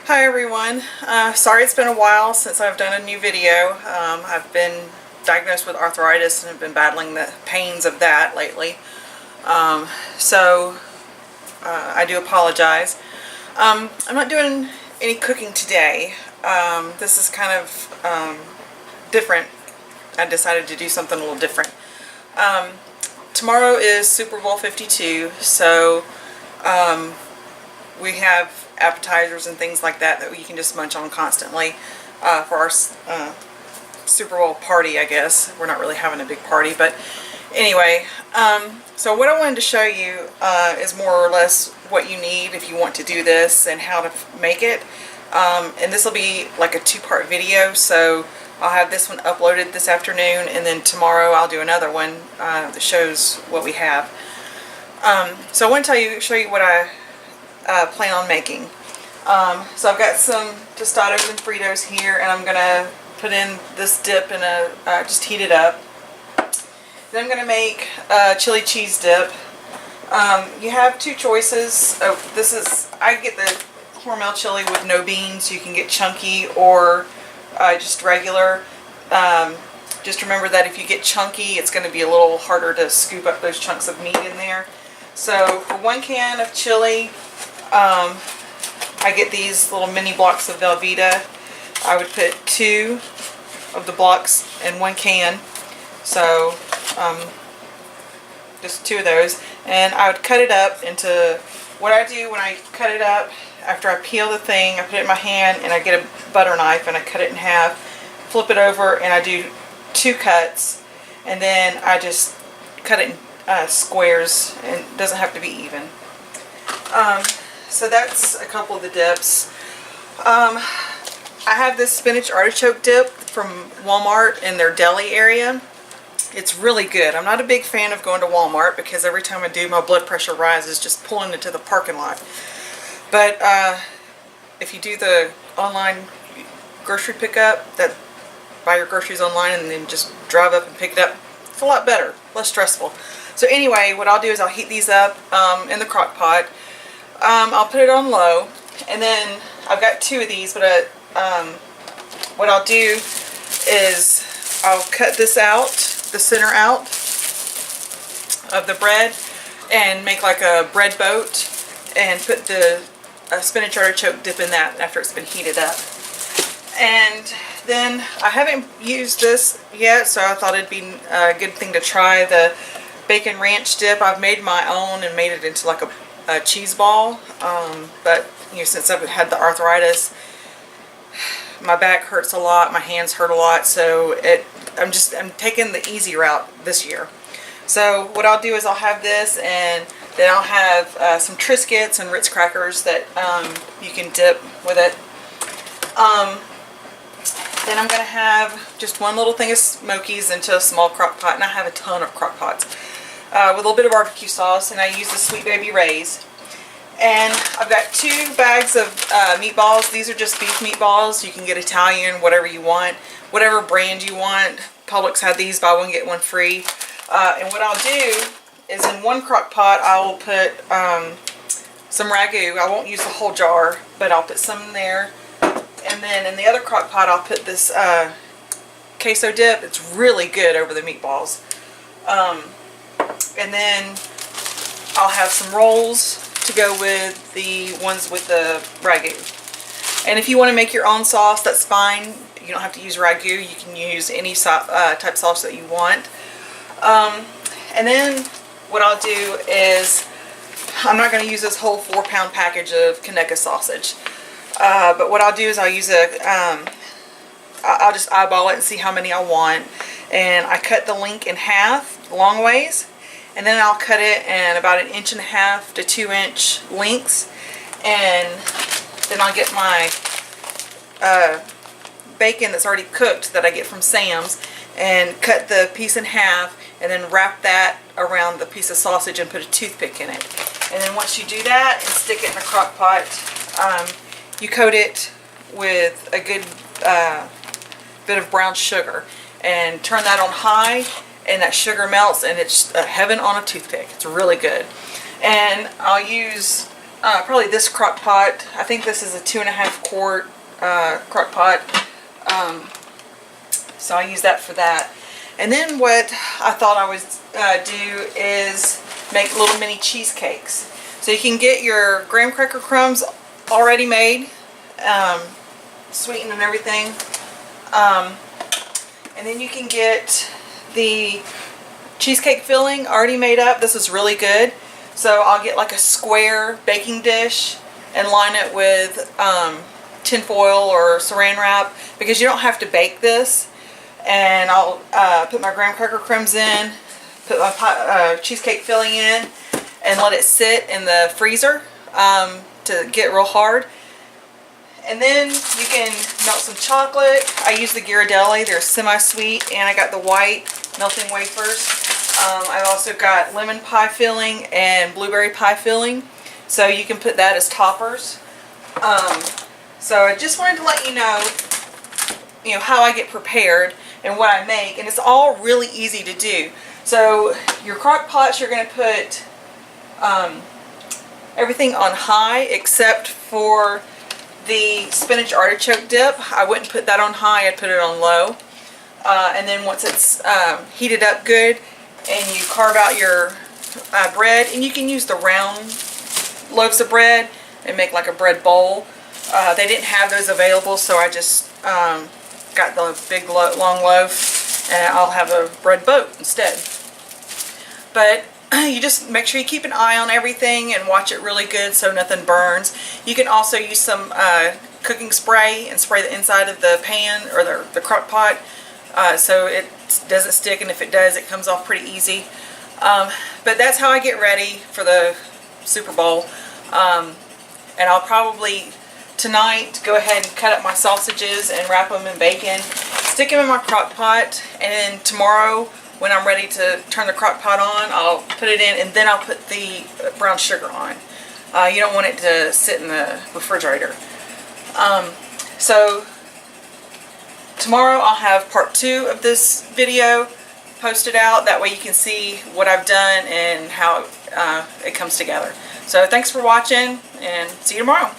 Hi everyone. Sorry it's been a while since I've done a new video. I've been diagnosed with arthritis and have been battling the pains of that lately. I do apologize. I'm not doing any cooking today. This is kind of different. I decided to do something a little different. Tomorrow is Super Bowl 52, so we have appetizers and things like that you can just munch on constantly for our Super Bowl party, I guess. We're not really having a big party, but anyway, so what I wanted to show you is more or less what you need if you want to do this and how to make it. And this will be like a two-part video, so I'll have this one uploaded this afternoon, and then tomorrow I'll do another one that shows what we have. So I want to show you what I plan on making. So I've got some tostados and Fritos here, and I'm going to put in this dip and just heat it up. Then I'm going to make a chili cheese dip. You have two choices. I get the Hormel chili with no beans. You can get chunky or just regular. Just remember that if you get chunky, it's going to be a little harder to scoop up those chunks of meat in there. So for 1 can of chili, I get these little mini blocks of Velveeta. I would put 2 of the blocks in 1 can. So just 2 of those. And I would cut it up into, what I do when I cut it up, after I peel the thing, I put it in my hand and I get a butter knife and I cut it in half, flip it over, and I do 2 cuts, and then I just cut it in squares, and it doesn't have to be even. So that's a couple of the dips. I have this spinach artichoke dip from Walmart in their deli area. It's really good. I'm not a big fan of going to Walmart because every time I do, my blood pressure rises just pulling into the parking lot. But if you do the online grocery pickup, buy your groceries online and then just drive up and pick it up, it's a lot better, less stressful. So anyway, what I'll do is I'll heat these up in the crock pot. I'll put it on low, and then I've got 2 of these, but what I'll do is I'll cut this out, the center out of the bread, and make like a bread boat, and put the spinach artichoke dip in that after it's been heated up. And then I haven't used this yet, so I thought it'd be a good thing to try the bacon ranch dip. I've made my own and made it into like a cheese ball, but you know, since I've had the arthritis, my back hurts a lot, my hands hurt a lot, so I'm taking the easy route this year. So what I'll do is I'll have this, and then I'll have some Triscuits and Ritz crackers that you can dip with it. Then I'm going to have just 1 little thing of Smokies into a small crock pot, and I have a ton of crock pots, with a little bit of barbecue sauce, and I use the Sweet Baby Ray's. And I've got 2 bags of meatballs. These are just beef meatballs. You can get Italian, whatever you want, whatever brand you want. Publix had these, buy 1 get 1 free. And what I'll do is in 1 crock pot I will put some ragu. I won't use the whole jar, but I'll put some in there. And then in the other crock pot I'll put this queso dip. It's really good over the meatballs. And then I'll have some rolls to go with the ones with the ragu. And if you want to make your own sauce, that's fine. You don't have to use ragu. You can use any type sauce that you want. And then what I'll do is, I'm not going to use this whole 4-pound package of Conecuh sausage. But what I'll do is I'll use I'll just eyeball it and see how many I want. And I cut the length in half, long ways. And then I'll cut it in about 1.5 to 2 inch lengths. And then I'll get my bacon that's already cooked that I get from Sam's, and cut the piece in half, and then wrap that around the piece of sausage and put a toothpick in it. And then once you do that and stick it in a crock pot, you coat it with a good bit of brown sugar and turn that on high, and that sugar melts, and it's heaven on a toothpick. It's really good. And I'll use probably this crock pot. I think this is a 2.5 quart crock pot. So I use that for that. And then what I thought I would do is make little mini cheesecakes. So you can get your graham cracker crumbs already made, sweetened and everything. And then you can get the cheesecake filling already made up. This is really good. So I'll get like a square baking dish and line it with tin foil or saran wrap, because you don't have to bake this. And I'll put my graham cracker crumbs in, put my cheesecake filling in, and let it sit in the freezer to get real hard. And then you can melt some chocolate. I use the Ghirardelli. They're semi-sweet, and I got the white melting wafers. I've also got lemon pie filling and blueberry pie filling, so you can put that as toppers. So I just wanted to let you know how I get prepared and what I make, and it's all really easy to do. So your crock pots, you're going to put everything on high except for the spinach artichoke dip. I wouldn't put that on high, I'd put it on low. And then once it's heated up good, and you carve out your bread, and you can use the round loaves of bread and make like a bread bowl. They didn't have those available, so I just got the big long loaf, and I'll have a bread boat instead. But you just make sure you keep an eye on everything and watch it really good so nothing burns. You can also use some cooking spray and spray the inside of the pan or the crock pot so it doesn't stick, and if it does, it comes off pretty easy. But that's how I get ready for the Super Bowl. And I'll probably tonight go ahead and cut up my sausages and wrap them in bacon, stick them in my crock pot, and then tomorrow when I'm ready to turn the crock pot on, I'll put it in, and then I'll put the brown sugar on. You don't want it to sit in the refrigerator. So tomorrow I'll have part 2 of this video posted out. That way you can see what I've done and how it comes together. So thanks for watching, and see you tomorrow.